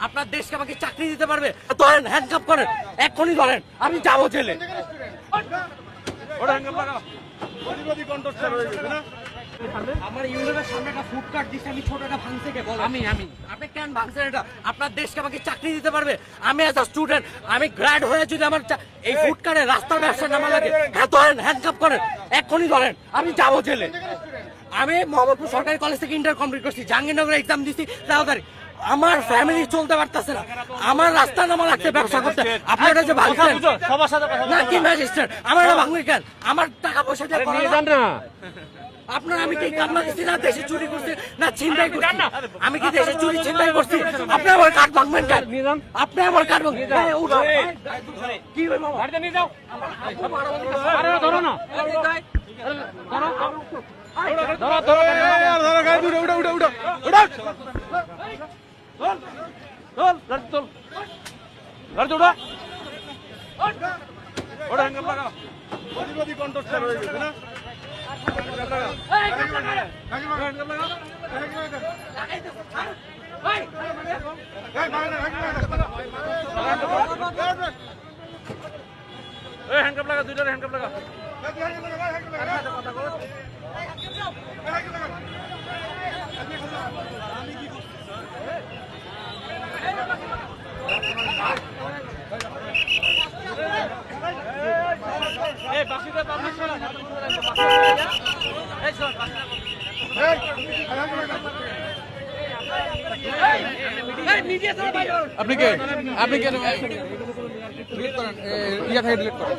আপনার দেশকে আমাকে চাকরি দিতে পারবে? ধরেন, হ্যান্ডকাপ করেন, এক্ষুনি ধরেন, আমি যাবো জেলে। আমার ইউনিভার্সিটির সামনে একটা ফুড কার্ট দিচ্ছে, আমি ছোটটা ভাঙছে কে বলেন? আমি আপনি কেন ভাঙছেন এটা? আপনার দেশকে আমাকে চাকরি দিতে পারবে? আমি এজ আ স্টুডেন্ট, আমি গ্র্যাড হয়ে যদি আমার এই ফুড কার্টে রাস্তার ব্যবসা নামা লাগে, হ্যাঁ ধরেন, হ্যান্ডকাপ করেন, এক্ষুনি ধরেন, আমি যাবো জেলে। আমি মোহাম্মদপুর সরকারি কলেজ থেকে ইন্টার কমপ্লিট করছি, জাহাঙ্গীরনগরে এক্সাম দিচ্ছি, তাড়াতাড়ি আমার ফ্যামিলি চলতে পারতেছে না, আমার রাস্তা নামা লাগছে ব্যবসা করতে। আপনারা যে ভাঙছেন না কি ম্যাজিস্ট্রেট, আমার এটা ভাঙবে কেন? আমার টাকা পয়সা দিয়ে আপনার, আমি কি কামলা দিচ্ছি না দেশে চুরি করছি না ছিনতাই করছি? আমি কি দেশে চুরি ছিনতাই করছি? আপনি আমার কার্ড ভাঙবেন কেন? আপনি আমার কার্ড ভাঙবেন কি ধরো না, হ্যান্ডকাপ লাগা, দুইটার হ্যান্ডকাপ লাগা। আপনি কে ডিলিট করেন, ইয়া থেকে ডিলিট করেন।